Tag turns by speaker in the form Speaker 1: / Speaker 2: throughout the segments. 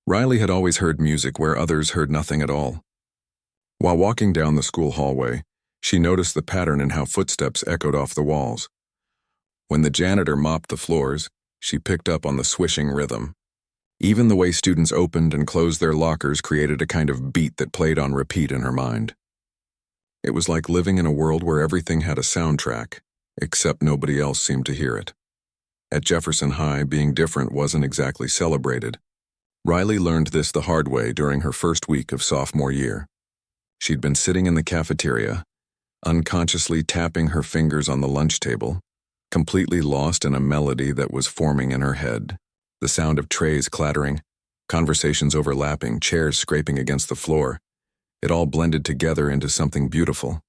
Speaker 1: Riley had always heard music where others heard nothing at all. While walking down the school hallway, she noticed the pattern in how footsteps echoed off the walls. When the janitor mopped the floors, she picked up on the swishing rhythm. Even the way students opened and closed their lockers created a kind of beat that played on repeat in her mind. It was like living in a world where everything had a soundtrack, except nobody else seemed to hear it. At Jefferson High, being different wasn't exactly celebrated. Riley learned this the hard way during her first week of sophomore year. She'd been sitting in the cafeteria, unconsciously tapping her fingers on the lunch table, completely lost in a melody that was forming in her head. The sound of trays clattering, conversations overlapping, chairs scraping against the floor. It all blended together into something beautiful.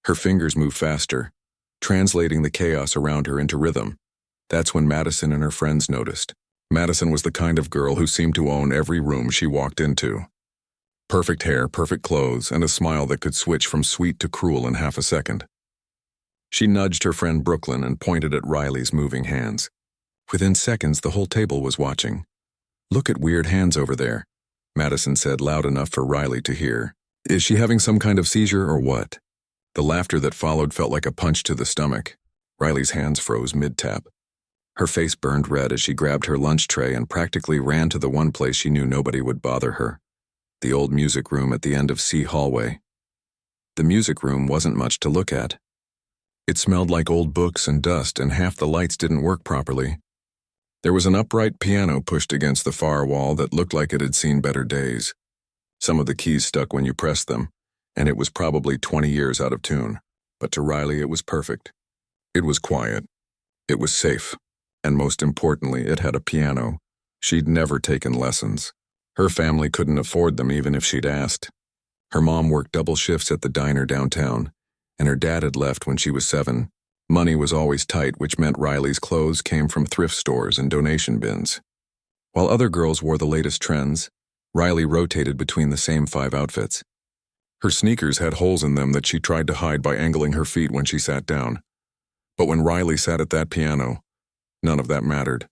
Speaker 1: Her fingers moved faster, translating the chaos around her into rhythm. That's when Madison and her friends noticed. Madison was the kind of girl who seemed to own every room she walked into. Perfect hair, perfect clothes, and a smile that could switch from sweet to cruel in half a second. She nudged her friend Brooklyn and pointed at Riley's moving hands. Within seconds, the whole table was watching. "Look at weird hands over there," Madison said loud enough for Riley to hear. "Is she having some kind of seizure or what?" The laughter that followed felt like a punch to the stomach. Riley's hands froze mid-tap. Her face burned red as she grabbed her lunch tray and practically ran to the one place she knew nobody would bother her, the old music room at the end of C hallway. The music room wasn't much to look at. It smelled like old books and dust, and half the lights didn't work properly. There was an upright piano pushed against the far wall that looked like it had seen better days. Some of the keys stuck when you pressed them, and it was probably 20 years out of tune. But to Riley it was perfect. It was quiet. It was safe. And most importantly, it had a piano. She'd never taken lessons. Her family couldn't afford them even if she'd asked. Her mom worked double shifts at the diner downtown, and her dad had left when she was 7. Money was always tight, which meant Riley's clothes came from thrift stores and donation bins. While other girls wore the latest trends, Riley rotated between the same 5 outfits. Her sneakers had holes in them that she tried to hide by angling her feet when she sat down. But when Riley sat at that piano, none of that mattered.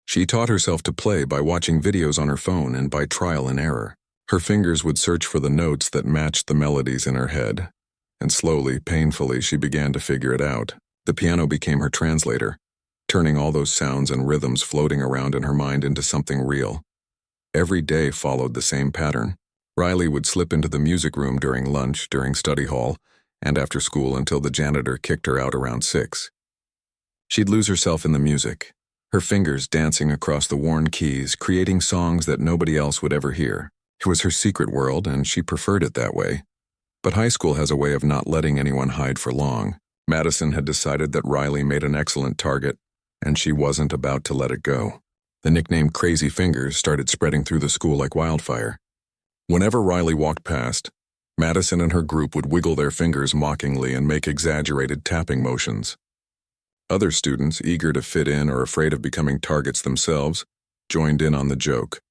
Speaker 1: She taught herself to play by watching videos on her phone and by trial and error. Her fingers would search for the notes that matched the melodies in her head, and slowly, painfully, she began to figure it out. The piano became her translator, turning all those sounds and rhythms floating around in her mind into something real. Every day followed the same pattern. Riley would slip into the music room during lunch, during study hall, and after school until the janitor kicked her out around 6. She'd lose herself in the music, her fingers dancing across the worn keys, creating songs that nobody else would ever hear. It was her secret world, and she preferred it that way. But high school has a way of not letting anyone hide for long. Madison had decided that Riley made an excellent target, and she wasn't about to let it go. The nickname Crazy Fingers started spreading through the school like wildfire. Whenever Riley walked past, Madison and her group would wiggle their fingers mockingly and make exaggerated tapping motions. Other students, eager to fit in or afraid of becoming targets themselves, joined in on the joke.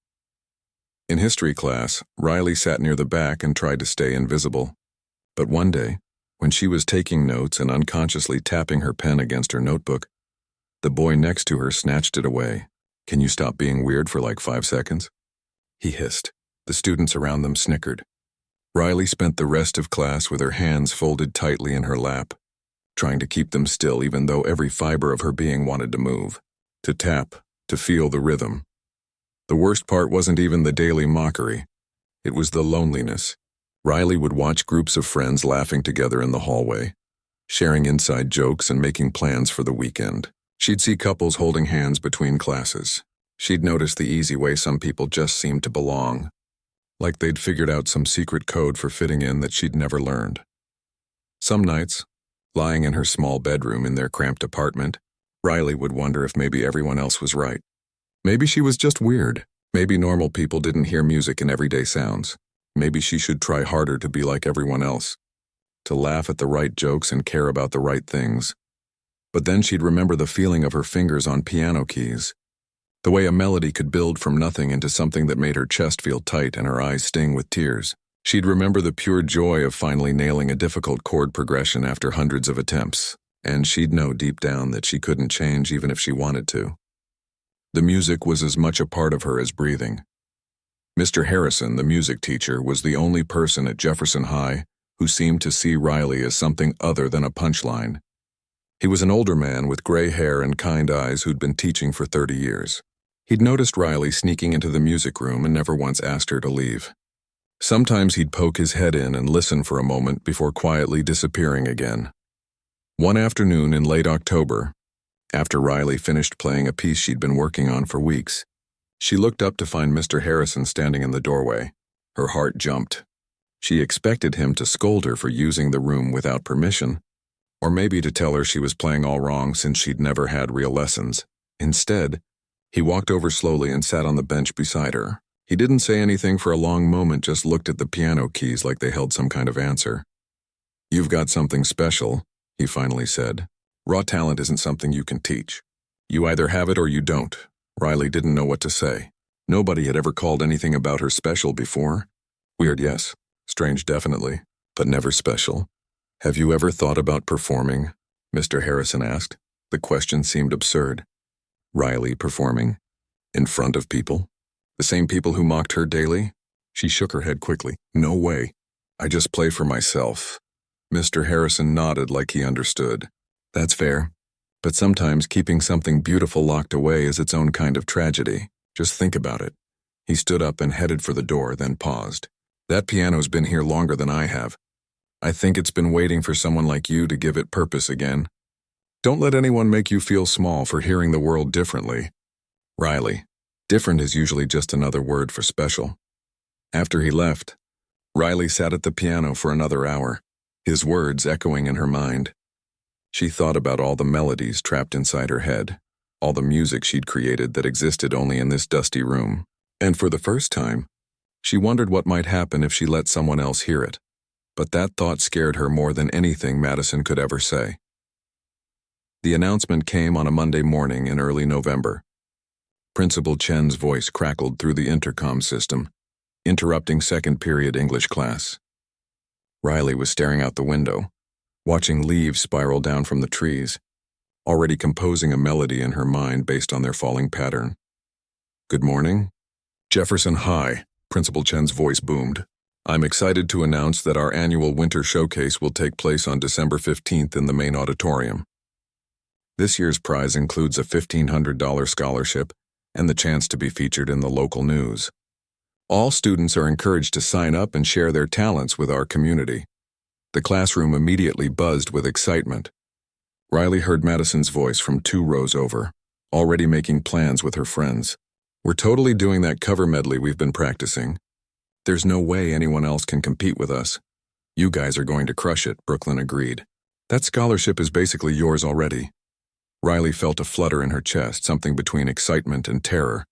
Speaker 1: In history class, Riley sat near the back and tried to stay invisible. But one day, when she was taking notes and unconsciously tapping her pen against her notebook, the boy next to her snatched it away. "Can you stop being weird for like 5 seconds?" he hissed. The students around them snickered. Riley spent the rest of class with her hands folded tightly in her lap, trying to keep them still even though every fiber of her being wanted to move, to tap, to feel the rhythm. The worst part wasn't even the daily mockery. It was the loneliness. Riley would watch groups of friends laughing together in the hallway, sharing inside jokes and making plans for the weekend. She'd see couples holding hands between classes. She'd notice the easy way some people just seemed to belong, like they'd figured out some secret code for fitting in that she'd never learned. Some nights, lying in her small bedroom in their cramped apartment, Riley would wonder if maybe everyone else was right. Maybe she was just weird. Maybe normal people didn't hear music in everyday sounds. Maybe she should try harder to be like everyone else, to laugh at the right jokes and care about the right things. But then she'd remember the feeling of her fingers on piano keys, the way a melody could build from nothing into something that made her chest feel tight and her eyes sting with tears. She'd remember the pure joy of finally nailing a difficult chord progression after hundreds of attempts, and she'd know deep down that she couldn't change even if she wanted to. The music was as much a part of her as breathing. Mr. Harrison, the music teacher, was the only person at Jefferson High who seemed to see Riley as something other than a punchline. He was an older man with gray hair and kind eyes who'd been teaching for 30 years. He'd noticed Riley sneaking into the music room and never once asked her to leave. Sometimes he'd poke his head in and listen for a moment before quietly disappearing again. One afternoon in late October, after Riley finished playing a piece she'd been working on for weeks, she looked up to find Mr. Harrison standing in the doorway. Her heart jumped. She expected him to scold her for using the room without permission, or maybe to tell her she was playing all wrong since she'd never had real lessons. Instead, he walked over slowly and sat on the bench beside her. He didn't say anything for a long moment, just looked at the piano keys like they held some kind of answer. "You've got something special," he finally said. "Raw talent isn't something you can teach. You either have it or you don't." Riley didn't know what to say. Nobody had ever called anything about her special before. Weird, yes. Strange, definitely. But never special. "Have you ever thought about performing?" Mr. Harrison asked. The question seemed absurd. Riley performing? In front of people? The same people who mocked her daily? She shook her head quickly. "No way. I just play for myself." Mr. Harrison nodded like he understood. "That's fair. But sometimes keeping something beautiful locked away is its own kind of tragedy. Just think about it." He stood up and headed for the door, then paused. "That piano's been here longer than I have. I think it's been waiting for someone like you to give it purpose again. Don't let anyone make you feel small for hearing the world differently." Riley. Different is usually just another word for special. After he left, Riley sat at the piano for another hour, his words echoing in her mind. She thought about all the melodies trapped inside her head, all the music she'd created that existed only in this dusty room. And for the first time, she wondered what might happen if she let someone else hear it. But that thought scared her more than anything Madison could ever say. The announcement came on a Monday morning in early November. Principal Chen's voice crackled through the intercom system, interrupting second period English class. Riley was staring out the window, watching leaves spiral down from the trees, already composing a melody in her mind based on their falling pattern. "Good morning." "Jefferson High," Principal Chen's voice boomed. "I'm excited to announce that our annual winter showcase will take place on December 15th in the main auditorium. This year's prize includes a $1,500 scholarship and the chance to be featured in the local news. All students are encouraged to sign up and share their talents with our community." The classroom immediately buzzed with excitement. Riley heard Madison's voice from 2 rows over, already making plans with her friends. "We're totally doing that cover medley we've been practicing. There's no way anyone else can compete with us. You guys are going to crush it," Brooklyn agreed. "That scholarship is basically yours already." Riley felt a flutter in her chest, something between excitement and terror.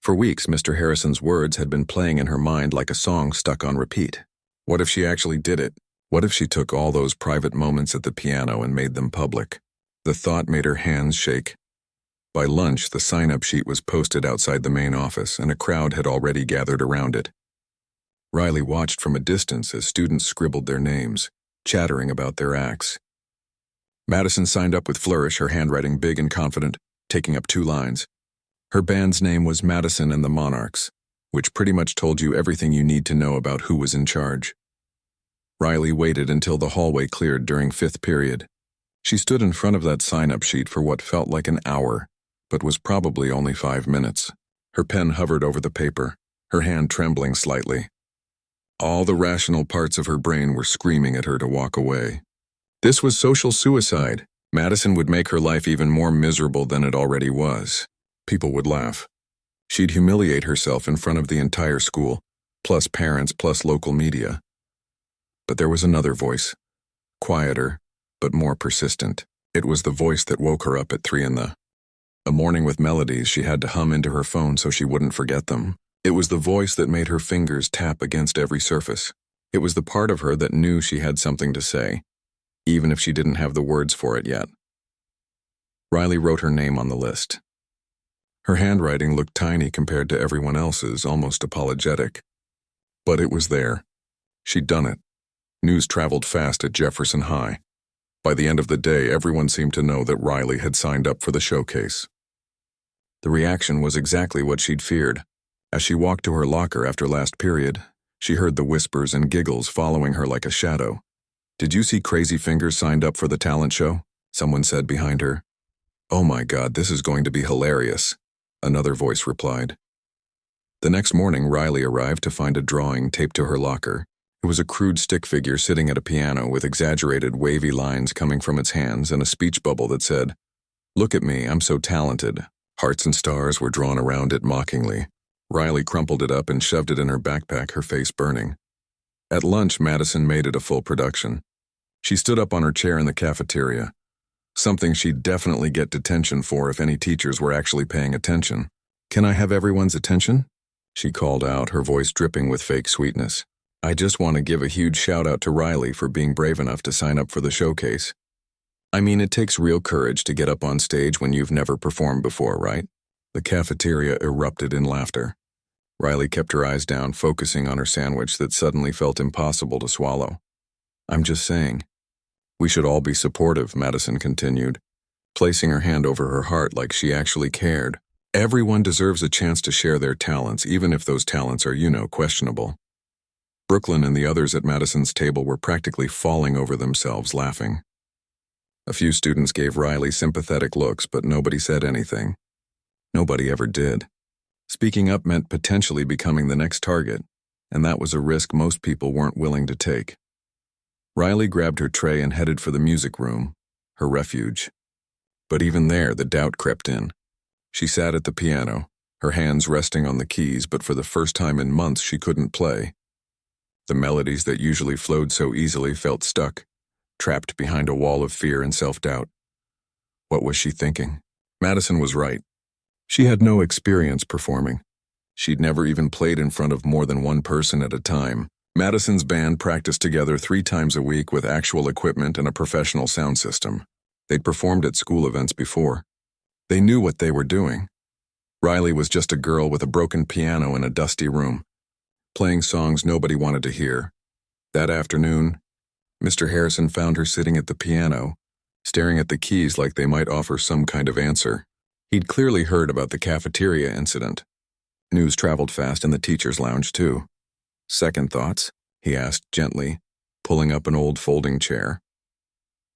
Speaker 1: For weeks, Mr. Harrison's words had been playing in her mind like a song stuck on repeat. What if she actually did it? What if she took all those private moments at the piano and made them public? The thought made her hands shake. By lunch, the sign-up sheet was posted outside the main office, and a crowd had already gathered around it. Riley watched from a distance as students scribbled their names, chattering about their acts. Madison signed up with flourish, her handwriting big and confident, taking up 2 lines. Her band's name was Madison and the Monarchs, which pretty much told you everything you need to know about who was in charge. Riley waited until the hallway cleared during 5th period. She stood in front of that sign-up sheet for what felt like an hour, but was probably only 5 minutes. Her pen hovered over the paper, her hand trembling slightly. All the rational parts of her brain were screaming at her to walk away. This was social suicide. Madison would make her life even more miserable than it already was. People would laugh. She'd humiliate herself in front of the entire school, plus parents, plus local media. But there was another voice, quieter, but more persistent. It was the voice that woke her up at 3 a.m. A morning with melodies she had to hum into her phone so she wouldn't forget them. It was the voice that made her fingers tap against every surface. It was the part of her that knew she had something to say, even if she didn't have the words for it yet. Riley wrote her name on the list. Her handwriting looked tiny compared to everyone else's, almost apologetic. But it was there. She'd done it. News traveled fast at Jefferson High. By the end of the day, everyone seemed to know that Riley had signed up for the showcase. The reaction was exactly what she'd feared. As she walked to her locker after last period, she heard the whispers and giggles following her like a shadow. "Did you see Crazy Fingers signed up for the talent show?" someone said behind her. "Oh my God, this is going to be hilarious," another voice replied. The next morning, Riley arrived to find a drawing taped to her locker. It was a crude stick figure sitting at a piano with exaggerated wavy lines coming from its hands and a speech bubble that said, "Look at me, I'm so talented." Hearts and stars were drawn around it mockingly. Riley crumpled it up and shoved it in her backpack, her face burning. At lunch, Madison made it a full production. She stood up on her chair in the cafeteria, something she'd definitely get detention for if any teachers were actually paying attention. "Can I have everyone's attention?" she called out, her voice dripping with fake sweetness. "I just want to give a huge shout out to Riley for being brave enough to sign up for the showcase. I mean, it takes real courage to get up on stage when you've never performed before, right?" The cafeteria erupted in laughter. Riley kept her eyes down, focusing on her sandwich that suddenly felt impossible to swallow. "I'm just saying. We should all be supportive," Madison continued, placing her hand over her heart like she actually cared. "Everyone deserves a chance to share their talents, even if those talents are, questionable." Brooklyn and the others at Madison's table were practically falling over themselves laughing. A few students gave Riley sympathetic looks, but nobody said anything. Nobody ever did. Speaking up meant potentially becoming the next target, and that was a risk most people weren't willing to take. Riley grabbed her tray and headed for the music room, her refuge. But even there, the doubt crept in. She sat at the piano, her hands resting on the keys, but for the first time in months she couldn't play. The melodies that usually flowed so easily felt stuck, trapped behind a wall of fear and self-doubt. What was she thinking? Madison was right. She had no experience performing. She'd never even played in front of more than one person at a time. Madison's band practiced together 3 times a week with actual equipment and a professional sound system. They'd performed at school events before. They knew what they were doing. Riley was just a girl with a broken piano in a dusty room, playing songs nobody wanted to hear. That afternoon, Mr. Harrison found her sitting at the piano, staring at the keys like they might offer some kind of answer. He'd clearly heard about the cafeteria incident. News traveled fast in the teacher's lounge, too. "Second thoughts?" he asked gently, pulling up an old folding chair.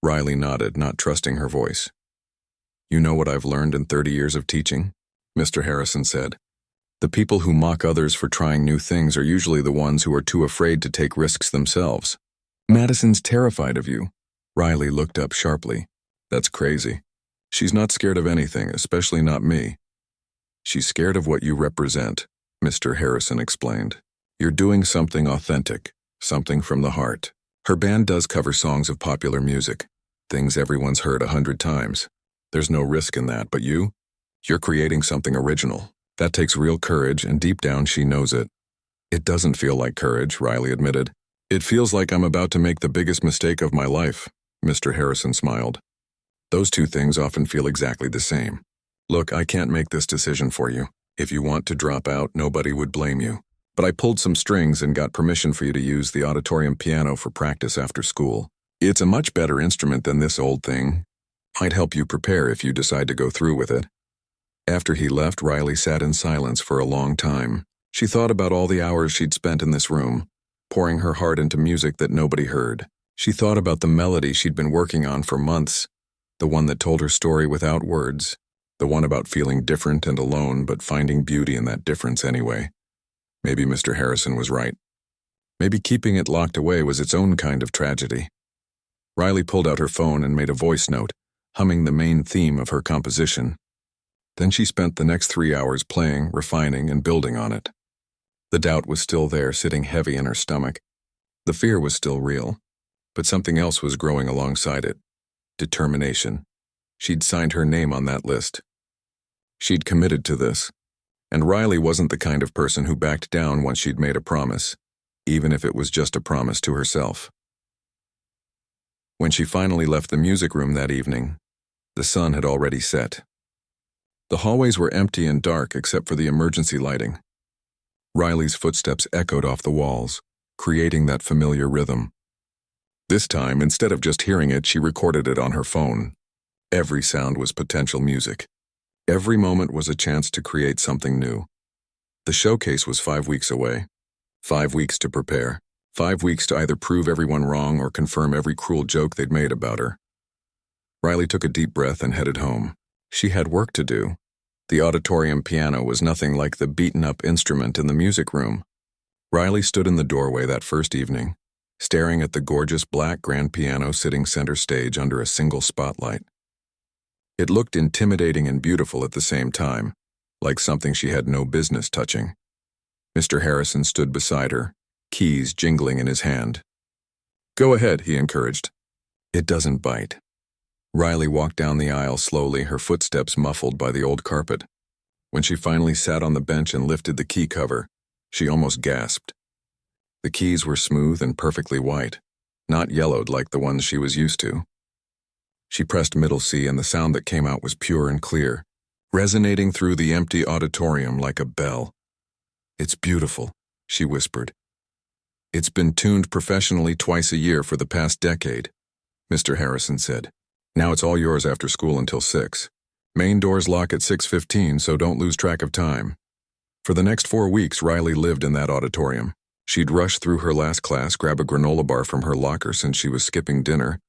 Speaker 1: Riley nodded, not trusting her voice. "You know what I've learned in 30 years of teaching?" Mr. Harrison said. "The people who mock others for trying new things are usually the ones who are too afraid to take risks themselves." "Madison's terrified of you." Riley looked up sharply. "That's crazy. She's not scared of anything, especially not me." "She's scared of what you represent," Mr. Harrison explained. "You're doing something authentic, something from the heart. Her band does cover songs of popular music, things everyone's heard 100 times. There's no risk in that, but you're creating something original. That takes real courage, and deep down she knows it." "It doesn't feel like courage," Riley admitted. "It feels like I'm about to make the biggest mistake of my life," Mr. Harrison smiled. "Those two things often feel exactly the same. Look, I can't make this decision for you. If you want to drop out, nobody would blame you. But I pulled some strings and got permission for you to use the auditorium piano for practice after school. It's a much better instrument than this old thing. Might help you prepare if you decide to go through with it." After he left, Riley sat in silence for a long time. She thought about all the hours she'd spent in this room, pouring her heart into music that nobody heard. She thought about the melody she'd been working on for months, the one that told her story without words, the one about feeling different and alone but finding beauty in that difference anyway. Maybe Mr. Harrison was right. Maybe keeping it locked away was its own kind of tragedy. Riley pulled out her phone and made a voice note, humming the main theme of her composition. Then she spent the next 3 hours playing, refining, and building on it. The doubt was still there, sitting heavy in her stomach. The fear was still real, but something else was growing alongside it. Determination. She'd signed her name on that list. She'd committed to this, and Riley wasn't the kind of person who backed down once she'd made a promise, even if it was just a promise to herself. When she finally left the music room that evening, the sun had already set. The hallways were empty and dark except for the emergency lighting. Riley's footsteps echoed off the walls, creating that familiar rhythm. This time, instead of just hearing it, she recorded it on her phone. Every sound was potential music. Every moment was a chance to create something new. The showcase was 5 weeks away. 5 weeks to prepare. 5 weeks to either prove everyone wrong or confirm every cruel joke they'd made about her. Riley took a deep breath and headed home. She had work to do. The auditorium piano was nothing like the beaten-up instrument in the music room. Riley stood in the doorway that first evening, staring at the gorgeous black grand piano sitting center stage under a single spotlight. It looked intimidating and beautiful at the same time, like something she had no business touching. Mr. Harrison stood beside her, keys jingling in his hand. "Go ahead," he encouraged. "It doesn't bite." Riley walked down the aisle slowly, her footsteps muffled by the old carpet. When she finally sat on the bench and lifted the key cover, she almost gasped. The keys were smooth and perfectly white, not yellowed like the ones she was used to. She pressed middle C and the sound that came out was pure and clear, resonating through the empty auditorium like a bell. "It's beautiful," she whispered. "It's been tuned professionally twice a year for the past decade," Mr. Harrison said. "Now it's all yours after school until 6. Main doors lock at 6:15, so don't lose track of time." For the next 4 weeks, Riley lived in that auditorium. She'd rush through her last class, grab a granola bar from her locker since she was skipping dinner,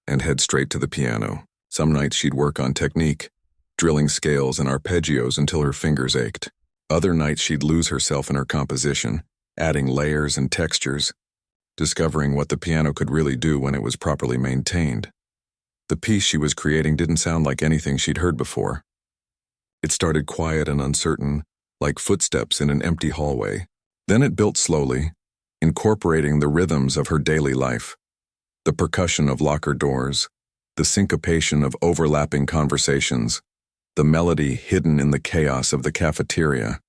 Speaker 1: and head straight to the piano. Some nights she'd work on technique, drilling scales and arpeggios until her fingers ached. Other nights she'd lose herself in her composition, adding layers and textures, discovering what the piano could really do when it was properly maintained. The piece she was creating didn't sound like anything she'd heard before. It started quiet and uncertain, like footsteps in an empty hallway. Then it built slowly, incorporating the rhythms of her daily life. The percussion of locker doors, the syncopation of overlapping conversations, the melody hidden in the chaos of the cafeteria.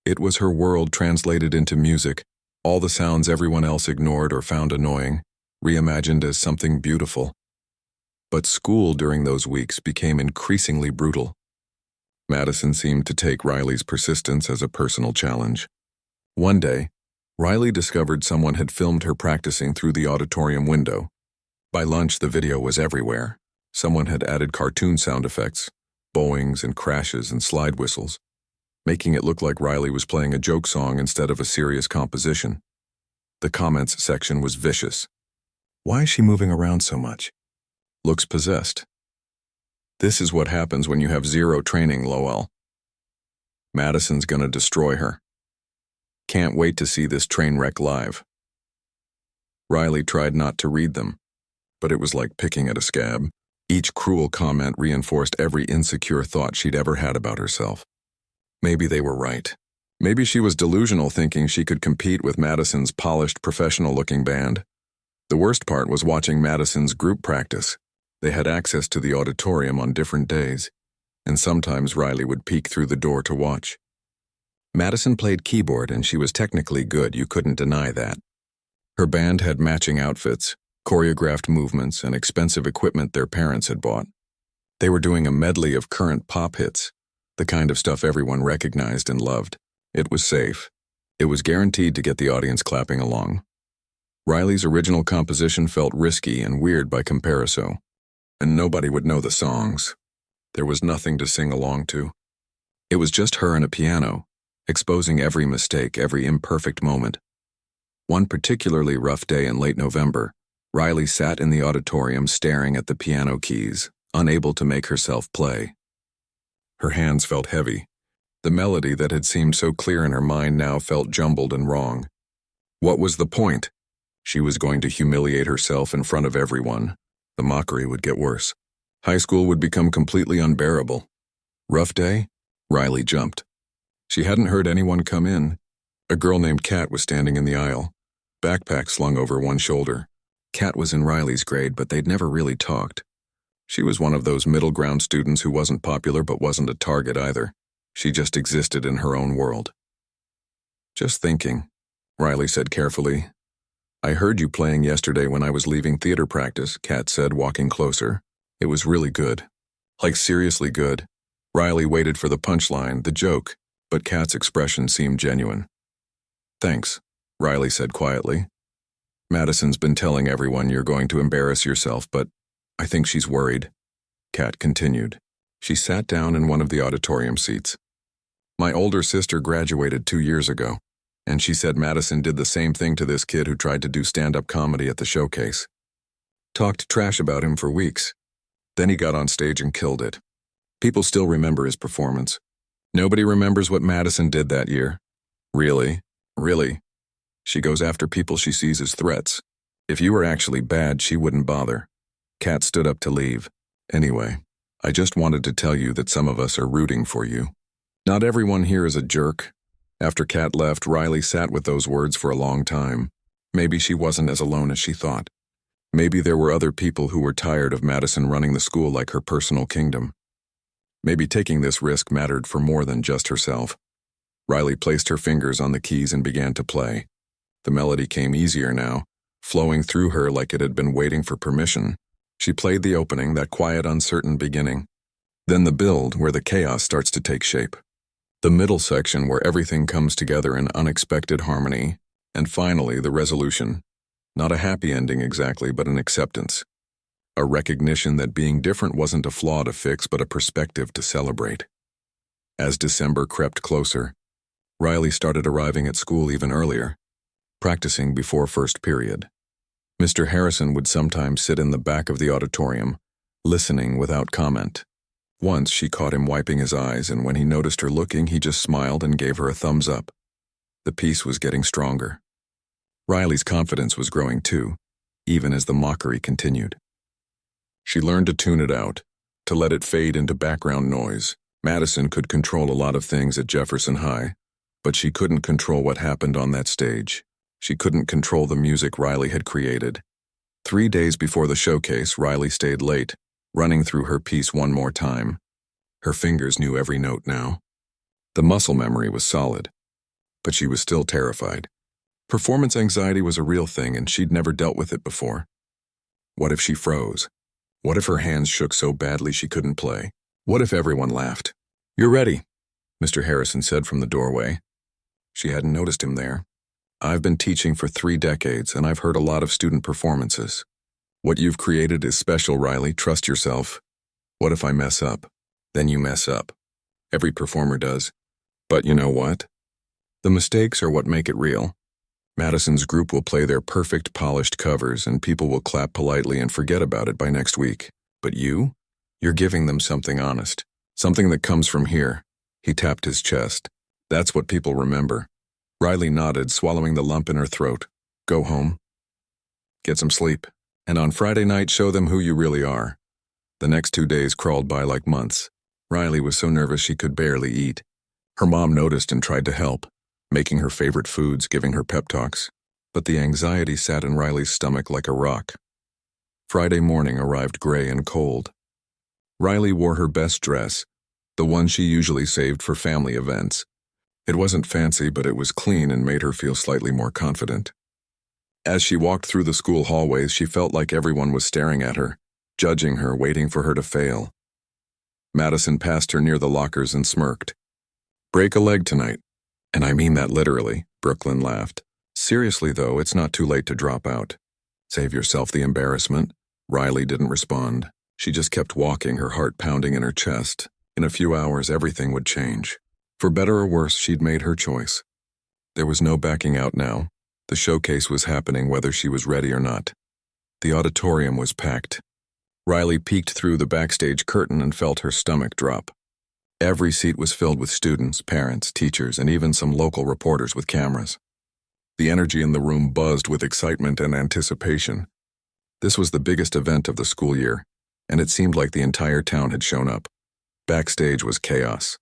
Speaker 1: It was her world translated into music, all the sounds everyone else ignored or found annoying, reimagined as something beautiful. But school during those weeks became increasingly brutal. Madison seemed to take Riley's persistence as a personal challenge. One day, Riley discovered someone had filmed her practicing through the auditorium window. By lunch, the video was everywhere. Someone had added cartoon sound effects, bowings and crashes and slide whistles, making it look like Riley was playing a joke song instead of a serious composition. The comments section was vicious. "Why is she moving around so much? Looks possessed. This is what happens when you have zero training, Lowell. Madison's gonna destroy her. Can't wait to see this train wreck live." Riley tried not to read them, but it was like picking at a scab. Each cruel comment reinforced every insecure thought she'd ever had about herself. Maybe they were right. Maybe she was delusional, thinking she could compete with Madison's polished, professional-looking band. The worst part was watching Madison's group practice. They had access to the auditorium on different days, and sometimes Riley would peek through the door to watch. Madison played keyboard, and she was technically good, you couldn't deny that. Her band had matching outfits, choreographed movements, and expensive equipment their parents had bought. They were doing a medley of current pop hits, the kind of stuff everyone recognized and loved. It was safe. It was guaranteed to get the audience clapping along. Riley's original composition felt risky and weird by comparison, and nobody would know the songs. There was nothing to sing along to. It was just her and a piano, exposing every mistake, every imperfect moment. One particularly rough day in late November, Riley sat in the auditorium staring at the piano keys, unable to make herself play. Her hands felt heavy. The melody that had seemed so clear in her mind now felt jumbled and wrong. What was the point? She was going to humiliate herself in front of everyone. The mockery would get worse. High school would become completely unbearable. Rough day? Riley jumped. She hadn't heard anyone come in. A girl named Kat was standing in the aisle, backpack slung over one shoulder. Kat was in Riley's grade, but they'd never really talked. She was one of those middle ground students who wasn't popular but wasn't a target either. She just existed in her own world. "Just thinking," Riley said carefully. "I heard you playing yesterday when I was leaving theater practice," Kat said, walking closer. "It was really good. Like seriously good." Riley waited for the punchline, the joke, but Kat's expression seemed genuine. "Thanks," Riley said quietly. "Madison's been telling everyone you're going to embarrass yourself, but I think she's worried." Kat continued. She sat down in one of the auditorium seats. My older sister graduated 2 years ago, and she said Madison did the same thing to this kid who tried to do stand-up comedy at the showcase. Talked trash about him for weeks. Then he got on stage and killed it. People still remember his performance. Nobody remembers what Madison did that year. Really? Really? She goes after people she sees as threats. If you were actually bad, she wouldn't bother. Kat stood up to leave. Anyway, I just wanted to tell you that some of us are rooting for you. Not everyone here is a jerk. After Kat left, Riley sat with those words for a long time. Maybe she wasn't as alone as she thought. Maybe there were other people who were tired of Madison running the school like her personal kingdom. Maybe taking this risk mattered for more than just herself. Riley placed her fingers on the keys and began to play. The melody came easier now, flowing through her like it had been waiting for permission. She played the opening, that quiet, uncertain beginning. Then the build, where the chaos starts to take shape. The middle section, where everything comes together in unexpected harmony. And finally, the resolution. Not a happy ending exactly, but an acceptance. A recognition that being different wasn't a flaw to fix, but a perspective to celebrate. As December crept closer, Riley started arriving at school even earlier, practicing before first period. Mr. Harrison would sometimes sit in the back of the auditorium, listening without comment. Once she caught him wiping his eyes, and when he noticed her looking, he just smiled and gave her a thumbs up. The piece was getting stronger. Riley's confidence was growing too, even as the mockery continued. She learned to tune it out, to let it fade into background noise. Madison could control a lot of things at Jefferson High, but she couldn't control what happened on that stage. She couldn't control the music Riley had created. 3 days before the showcase, Riley stayed late, running through her piece one more time. Her fingers knew every note now. The muscle memory was solid, but she was still terrified. Performance anxiety was a real thing, and she'd never dealt with it before. What if she froze? What if her hands shook so badly she couldn't play? What if everyone laughed? "You're ready," Mr. Harrison said from the doorway. She hadn't noticed him there. "I've been teaching for 3 decades, and I've heard a lot of student performances. What you've created is special, Riley. Trust yourself. What if I mess up?" "Then you mess up. Every performer does. But you know what? The mistakes are what make it real. Madison's group will play their perfect, polished covers, and people will clap politely and forget about it by next week. But you're giving them something honest, something that comes from here." He tapped his chest. "That's what people remember." Riley nodded, swallowing the lump in her throat. "Go home. Get some sleep. And on Friday night, show them who you really are." The next 2 days crawled by like months. Riley was so nervous she could barely eat. Her mom noticed and tried to help, making her favorite foods, giving her pep talks. But the anxiety sat in Riley's stomach like a rock. Friday morning arrived gray and cold. Riley wore her best dress, the one she usually saved for family events. It wasn't fancy, but it was clean and made her feel slightly more confident. As she walked through the school hallways, she felt like everyone was staring at her, judging her, waiting for her to fail. Madison passed her near the lockers and smirked. "Break a leg tonight." "And I mean that literally," Brooklyn laughed. "Seriously, though, it's not too late to drop out. Save yourself the embarrassment." Riley didn't respond. She just kept walking, her heart pounding in her chest. In a few hours, everything would change. For better or worse, she'd made her choice. There was no backing out now. The showcase was happening whether she was ready or not. The auditorium was packed. Riley peeked through the backstage curtain and felt her stomach drop. Every seat was filled with students, parents, teachers, and even some local reporters with cameras. The energy in the room buzzed with excitement and anticipation. This was the biggest event of the school year, and it seemed like the entire town had shown up. Backstage was chaos.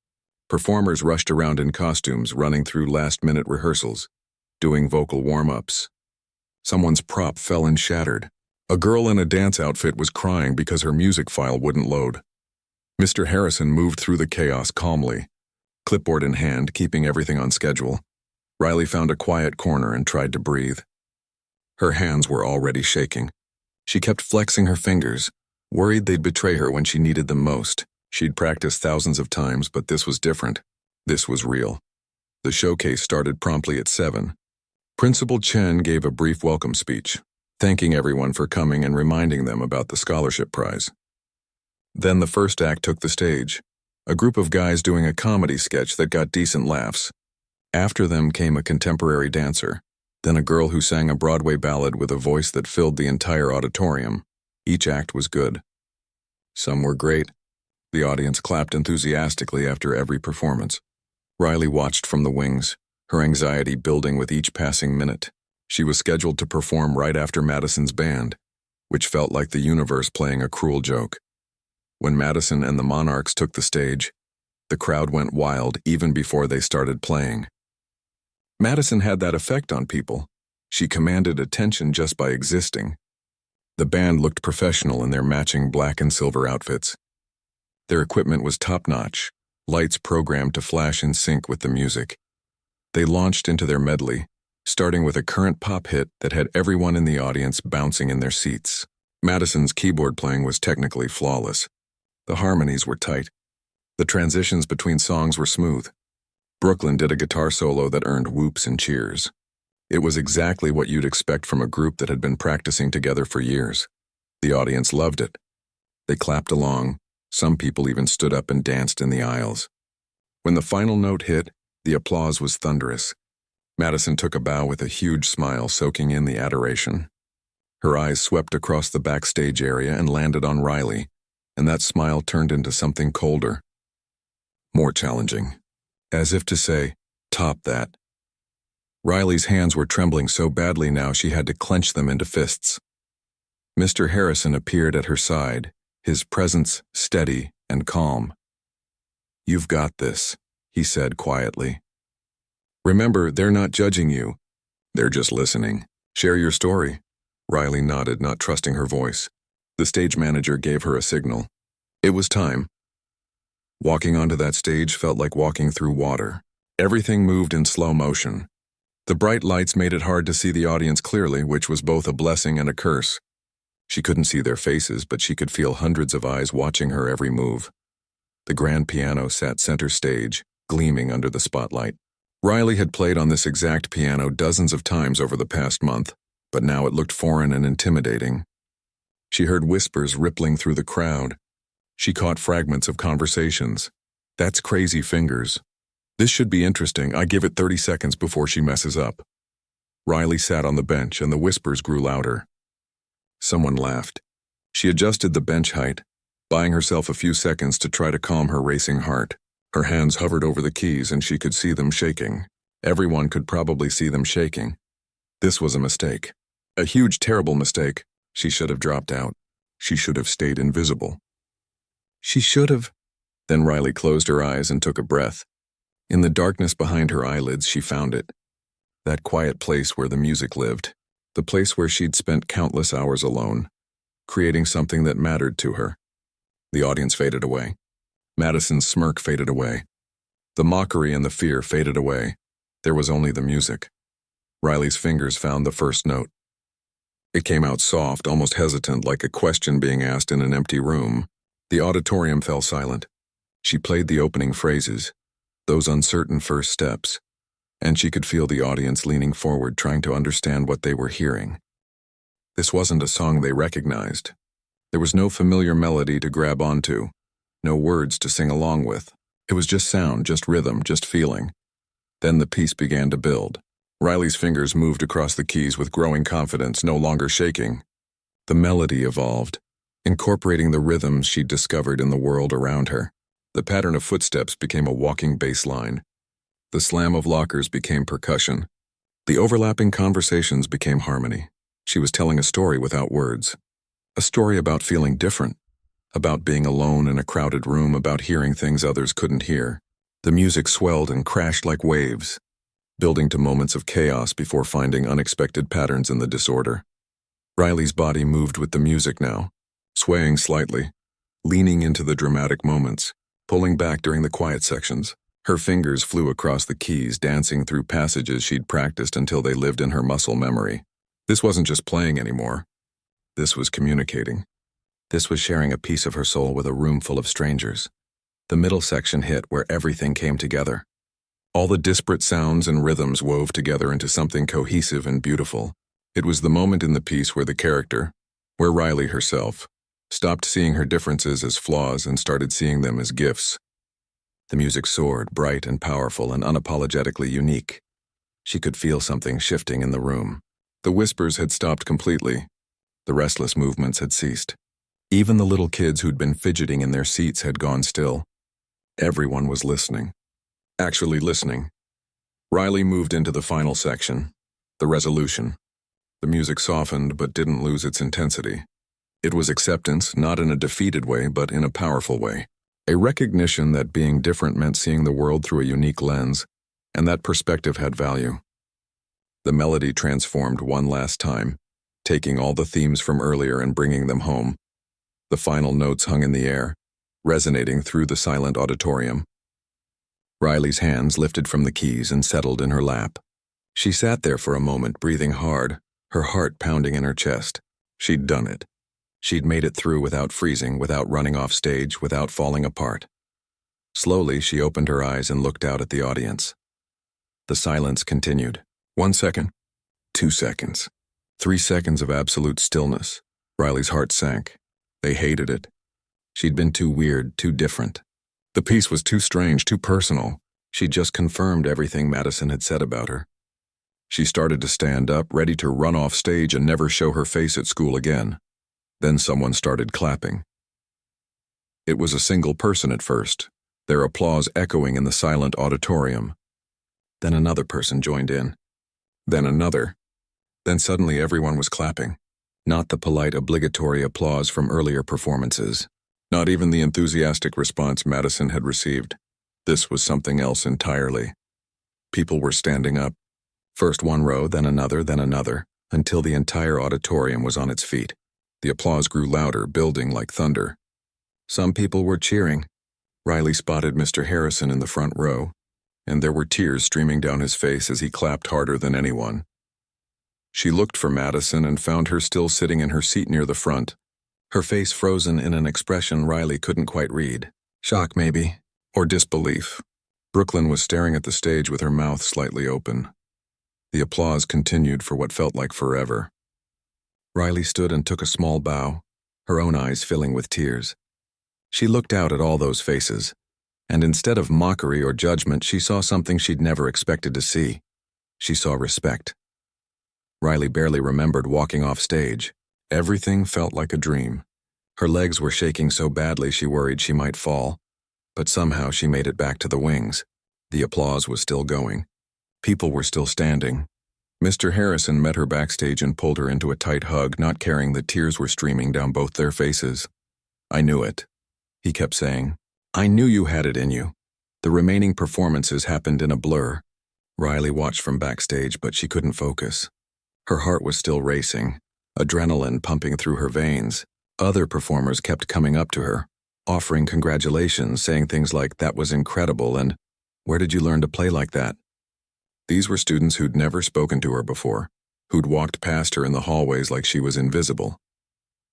Speaker 1: Performers rushed around in costumes, running through last-minute rehearsals, doing vocal warm-ups. Someone's prop fell and shattered. A girl in a dance outfit was crying because her music file wouldn't load. Mr. Harrison moved through the chaos calmly, clipboard in hand, keeping everything on schedule. Riley found a quiet corner and tried to breathe. Her hands were already shaking. She kept flexing her fingers, worried they'd betray her when she needed them most. She'd practiced thousands of times, but this was different. This was real. The showcase started promptly at 7. Principal Chen gave a brief welcome speech, thanking everyone for coming and reminding them about the scholarship prize. Then the first act took the stage. a group of guys doing a comedy sketch that got decent laughs. After them came a contemporary dancer, then a girl who sang a Broadway ballad with a voice that filled the entire auditorium. Each act was good. Some were great. The audience clapped enthusiastically after every performance. Riley watched from the wings, her anxiety building with each passing minute. She was scheduled to perform right after Madison's band, which felt like the universe playing a cruel joke. When Madison and the Monarchs took the stage, the crowd went wild even before they started playing. Madison had that effect on people. She commanded attention just by existing. The band looked professional in their matching black and silver outfits. Their equipment was top-notch, lights programmed to flash in sync with the music. They launched into their medley, starting with a current pop hit that had everyone in the audience bouncing in their seats. Madison's keyboard playing was technically flawless. The harmonies were tight. The transitions between songs were smooth. Brooklyn did a guitar solo that earned whoops and cheers. It was exactly what you'd expect from a group that had been practicing together for years. The audience loved it. They clapped along. Some people even stood up and danced in the aisles. When the final note hit, the applause was thunderous. Madison took a bow with a huge smile soaking in the adoration. Her eyes swept across the backstage area and landed on Riley, and that smile turned into something colder, more challenging, as if to say, "Top that." Riley's hands were trembling so badly now she had to clench them into fists. Mr. Harrison appeared at her side, his presence steady and calm. "You've got this," he said quietly. "Remember, they're not judging you. They're just listening. Share your story." Riley nodded, not trusting her voice. The stage manager gave her a signal. It was time. Walking onto that stage felt like walking through water. Everything moved in slow motion. The bright lights made it hard to see the audience clearly, which was both a blessing and a curse. She couldn't see their faces, but she could feel hundreds of eyes watching her every move. The grand piano sat center stage, gleaming under the spotlight. Riley had played on this exact piano dozens of times over the past month, but now it looked foreign and intimidating. She heard whispers rippling through the crowd. She caught fragments of conversations. "That's crazy fingers. This should be interesting. I give it 30 seconds before she messes up." Riley sat on the bench and the whispers grew louder. Someone laughed. She adjusted the bench height, buying herself a few seconds to try to calm her racing heart. Her hands hovered over the keys and she could see them shaking. Everyone could probably see them shaking. This was a mistake. A huge, terrible mistake. She should have dropped out. She should have stayed invisible. She should have. Then Riley closed her eyes and took a breath. In the darkness behind her eyelids, she found it. That quiet place where the music lived. The place where she'd spent countless hours alone, creating something that mattered to her. The audience faded away. Madison's smirk faded away. The mockery and the fear faded away. There was only the music. Riley's fingers found the first note. It came out soft, almost hesitant, like a question being asked in an empty room. The auditorium fell silent. She played the opening phrases, those uncertain first steps, and she could feel the audience leaning forward trying to understand what they were hearing. This wasn't a song they recognized. There was no familiar melody to grab onto, no words to sing along with. It was just sound, just rhythm, just feeling. Then the piece began to build. Riley's fingers moved across the keys with growing confidence, no longer shaking. The melody evolved, incorporating the rhythms she'd discovered in the world around her. The pattern of footsteps became a walking bass line. The slam of lockers became percussion. The overlapping conversations became harmony. She was telling a story without words. A story about feeling different, about being alone in a crowded room, about hearing things others couldn't hear. The music swelled and crashed like waves, building to moments of chaos before finding unexpected patterns in the disorder. Riley's body moved with the music now, swaying slightly, leaning into the dramatic moments, pulling back during the quiet sections. Her fingers flew across the keys, dancing through passages she'd practiced until they lived in her muscle memory. This wasn't just playing anymore. This was communicating. This was sharing a piece of her soul with a room full of strangers. The middle section hit where everything came together. All the disparate sounds and rhythms wove together into something cohesive and beautiful. It was the moment in the piece where the character, where Riley herself, stopped seeing her differences as flaws and started seeing them as gifts. The music soared, bright and powerful and unapologetically unique. She could feel something shifting in the room. The whispers had stopped completely. The restless movements had ceased. Even the little kids who'd been fidgeting in their seats had gone still. Everyone was listening. Actually listening. Riley moved into the final section, the resolution. The music softened but didn't lose its intensity. It was acceptance, not in a defeated way, but in a powerful way. A recognition that being different meant seeing the world through a unique lens, and that perspective had value. The melody transformed one last time, taking all the themes from earlier and bringing them home. The final notes hung in the air, resonating through the silent auditorium. Riley's hands lifted from the keys and settled in her lap. She sat there for a moment, breathing hard, her heart pounding in her chest. She'd done it. She'd made it through without freezing, without running off stage, without falling apart. Slowly, she opened her eyes and looked out at the audience. The silence continued. 1 second. 2 seconds. 3 seconds of absolute stillness. Riley's heart sank. They hated it. She'd been too weird, too different. The piece was too strange, too personal. She'd just confirmed everything Madison had said about her. She started to stand up, ready to run off stage and never show her face at school again. Then someone started clapping. It was a single person at first, their applause echoing in the silent auditorium. Then another person joined in. Then another. Then suddenly everyone was clapping. Not the polite, obligatory applause from earlier performances. Not even the enthusiastic response Madison had received. This was something else entirely. People were standing up. First one row, then another, until the entire auditorium was on its feet. The applause grew louder, building like thunder. Some people were cheering. Riley spotted Mr. Harrison in the front row, and there were tears streaming down his face as he clapped harder than anyone. She looked for Madison and found her still sitting in her seat near the front, her face frozen in an expression Riley couldn't quite read. Shock, maybe, or disbelief. Brooklyn was staring at the stage with her mouth slightly open. The applause continued for what felt like forever. Riley stood and took a small bow, her own eyes filling with tears. She looked out at all those faces, and instead of mockery or judgment, she saw something she'd never expected to see. She saw respect. Riley barely remembered walking off stage. Everything felt like a dream. Her legs were shaking so badly she worried she might fall, but somehow she made it back to the wings. The applause was still going. People were still standing. Mr. Harrison met her backstage and pulled her into a tight hug, not caring that tears were streaming down both their faces. "I knew it," he kept saying. "I knew you had it in you." The remaining performances happened in a blur. Riley watched from backstage, but she couldn't focus. Her heart was still racing, adrenaline pumping through her veins. Other performers kept coming up to her, offering congratulations, saying things like, "That was incredible," and "Where did you learn to play like that?" These were students who'd never spoken to her before, who'd walked past her in the hallways like she was invisible.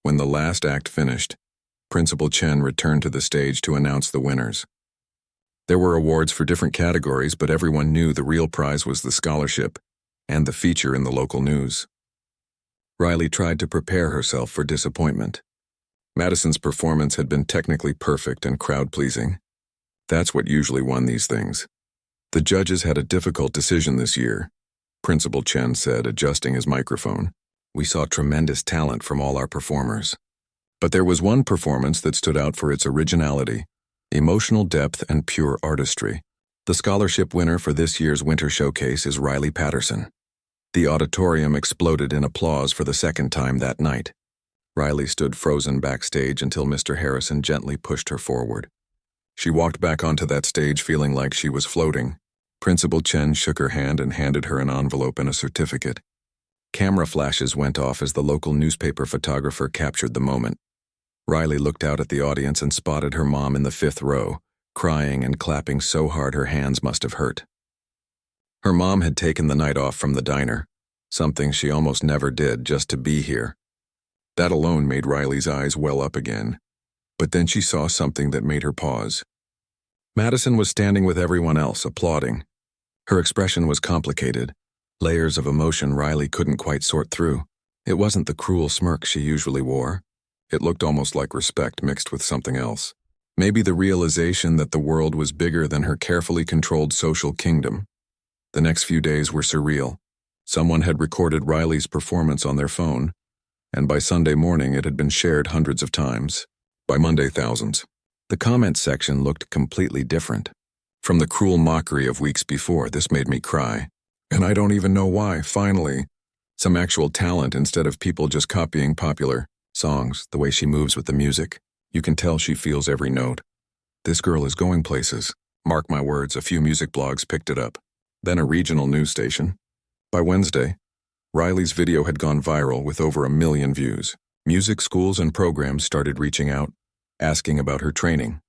Speaker 1: When the last act finished, Principal Chen returned to the stage to announce the winners. There were awards for different categories, but everyone knew the real prize was the scholarship and the feature in the local news. Riley tried to prepare herself for disappointment. Madison's performance had been technically perfect and crowd-pleasing. That's what usually won these things. The judges had a difficult decision this year, Principal Chen said, adjusting his microphone. "We saw tremendous talent from all our performers. But there was one performance that stood out for its originality, emotional depth, and pure artistry. The scholarship winner for this year's Winter Showcase is Riley Patterson." The auditorium exploded in applause for the second time that night. Riley stood frozen backstage until Mr. Harrison gently pushed her forward. She walked back onto that stage feeling like she was floating. Principal Chen shook her hand and handed her an envelope and a certificate. Camera flashes went off as the local newspaper photographer captured the moment. Riley looked out at the audience and spotted her mom in the 5th row, crying and clapping so hard her hands must have hurt. Her mom had taken the night off from the diner, something she almost never did, just to be here. That alone made Riley's eyes well up again. But then she saw something that made her pause. Madison was standing with everyone else, applauding. Her expression was complicated, layers of emotion Riley couldn't quite sort through. It wasn't the cruel smirk she usually wore. It looked almost like respect mixed with something else. Maybe the realization that the world was bigger than her carefully controlled social kingdom. The next few days were surreal. Someone had recorded Riley's performance on their phone, and by Sunday morning it had been shared hundreds of times. By Monday, thousands. The comments section looked completely different. From the cruel mockery of weeks before, this made me cry. And I don't even know why, finally. Some actual talent instead of people just copying popular songs, the way she moves with the music. You can tell she feels every note. This girl is going places. Mark my words, a few music blogs picked it up. Then a regional news station. By Wednesday, Riley's video had gone viral with over 1 million views. Music schools and programs started reaching out, asking about her training,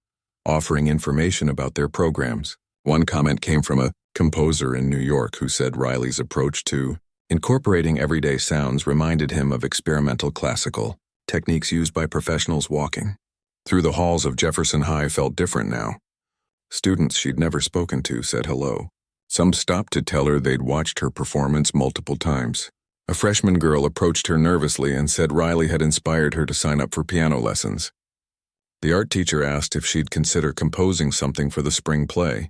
Speaker 1: offering information about their programs. One comment came from a composer in New York who said Riley's approach to incorporating everyday sounds reminded him of experimental classical techniques used by professionals walking through the halls of Jefferson High felt different now. Students she'd never spoken to said hello. Some stopped to tell her they'd watched her performance multiple times. A freshman girl approached her nervously and said Riley had inspired her to sign up for piano lessons. The art teacher asked if she'd consider composing something for the spring play.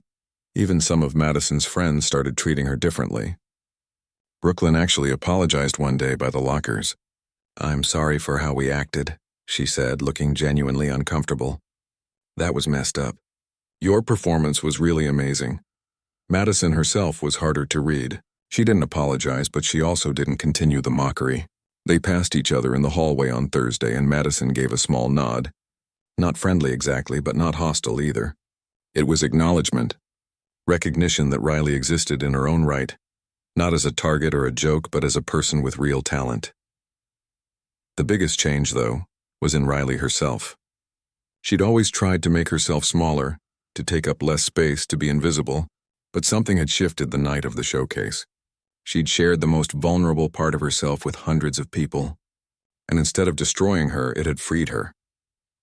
Speaker 1: Even some of Madison's friends started treating her differently. Brooklyn actually apologized one day by the lockers. "I'm sorry for how we acted," she said, looking genuinely uncomfortable. "That was messed up. Your performance was really amazing." Madison herself was harder to read. She didn't apologize, but she also didn't continue the mockery. They passed each other in the hallway on Thursday, and Madison gave a small nod. Not friendly exactly, but not hostile either. It was acknowledgement, recognition that Riley existed in her own right, not as a target or a joke, but as a person with real talent. The biggest change, though, was in Riley herself. She'd always tried to make herself smaller, to take up less space, to be invisible, but something had shifted the night of the showcase. She'd shared the most vulnerable part of herself with hundreds of people, and instead of destroying her, it had freed her.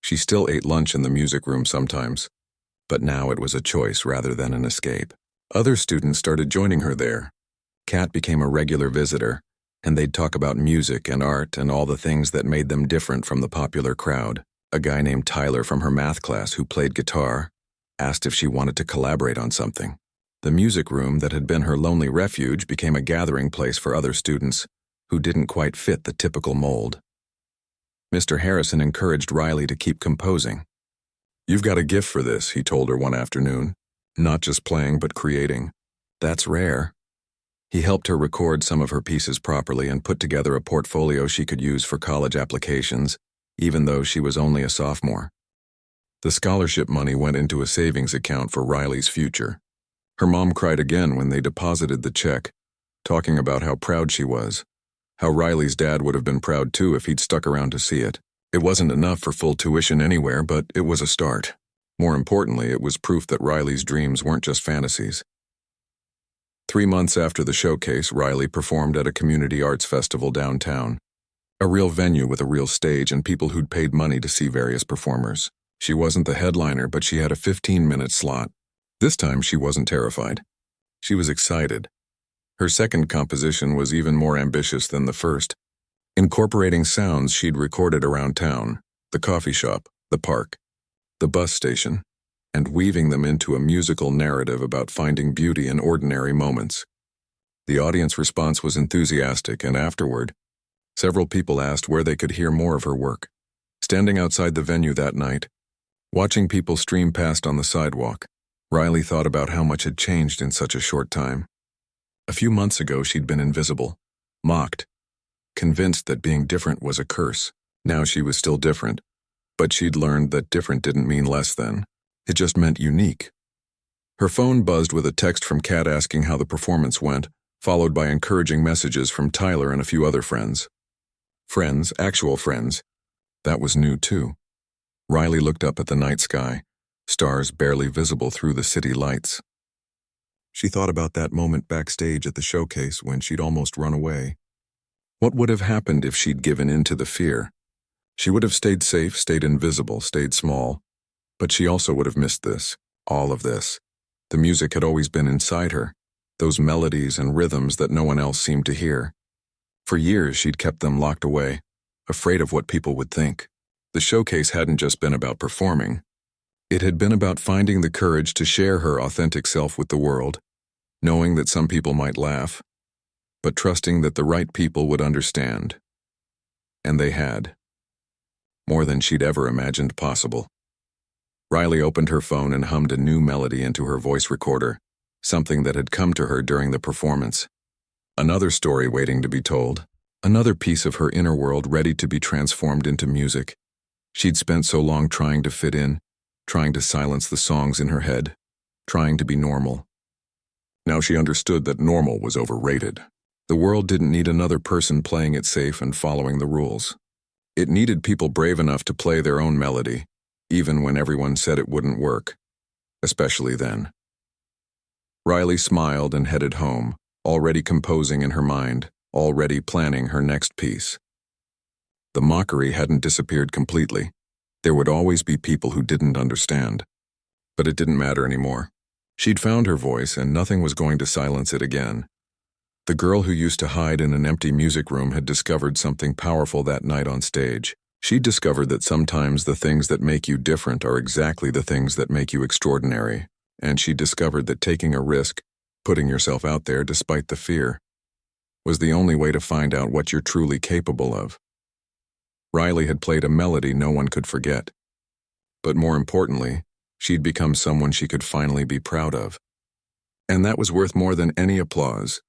Speaker 1: She still ate lunch in the music room sometimes, but now it was a choice rather than an escape. Other students started joining her there. Kat became a regular visitor, and they'd talk about music and art and all the things that made them different from the popular crowd. A guy named Tyler from her math class who played guitar asked if she wanted to collaborate on something. The music room that had been her lonely refuge became a gathering place for other students who didn't quite fit the typical mold. Mr. Harrison encouraged Riley to keep composing. "You've got a gift for this," he told her one afternoon. "Not just playing, but creating. That's rare." He helped her record some of her pieces properly and put together a portfolio she could use for college applications, even though she was only a sophomore. The scholarship money went into a savings account for Riley's future. Her mom cried again when they deposited the check, talking about how proud she was, how Riley's dad would have been proud too if he'd stuck around to see it. It wasn't enough for full tuition anywhere, but it was a start. More importantly, it was proof that Riley's dreams weren't just fantasies. 3 months after the showcase, Riley performed at a community arts festival downtown. A real venue with a real stage and people who'd paid money to see various performers. She wasn't the headliner, but she had a 15-minute slot. This time she wasn't terrified. She was excited. Her second composition was even more ambitious than the first, incorporating sounds she'd recorded around town, the coffee shop, the park, the bus station, and weaving them into a musical narrative about finding beauty in ordinary moments. The audience response was enthusiastic, and afterward, several people asked where they could hear more of her work. Standing outside the venue that night, watching people stream past on the sidewalk, Riley thought about how much had changed in such a short time. A few months ago, she'd been invisible, mocked, convinced that being different was a curse. Now she was still different, but she'd learned that different didn't mean less than. It just meant unique. Her phone buzzed with a text from Kat asking how the performance went, followed by encouraging messages from Tyler and a few other friends. Friends, actual friends. That was new too. Riley looked up at the night sky, stars barely visible through the city lights. She thought about that moment backstage at the showcase when she'd almost run away. What would have happened if she'd given in to the fear? She would have stayed safe, stayed invisible, stayed small. But she also would have missed this, all of this. The music had always been inside her, those melodies and rhythms that no one else seemed to hear. For years she'd kept them locked away, afraid of what people would think. The showcase hadn't just been about performing. It had been about finding the courage to share her authentic self with the world, knowing that some people might laugh, but trusting that the right people would understand. And they had. More than she'd ever imagined possible. Riley opened her phone and hummed a new melody into her voice recorder, something that had come to her during the performance. Another story waiting to be told, another piece of her inner world ready to be transformed into music. She'd spent so long trying to fit in, trying to silence the songs in her head, trying to be normal. Now she understood that normal was overrated. The world didn't need another person playing it safe and following the rules. It needed people brave enough to play their own melody, even when everyone said it wouldn't work, especially then. Riley smiled and headed home, already composing in her mind, already planning her next piece. The mockery hadn't disappeared completely. There would always be people who didn't understand. But it didn't matter anymore. She'd found her voice, and nothing was going to silence it again. The girl who used to hide in an empty music room had discovered something powerful that night on stage. She discovered that sometimes the things that make you different are exactly the things that make you extraordinary. And she discovered that taking a risk, putting yourself out there despite the fear, was the only way to find out what you're truly capable of. Riley had played a melody no one could forget. But more importantly, she'd become someone she could finally be proud of. And that was worth more than any applause.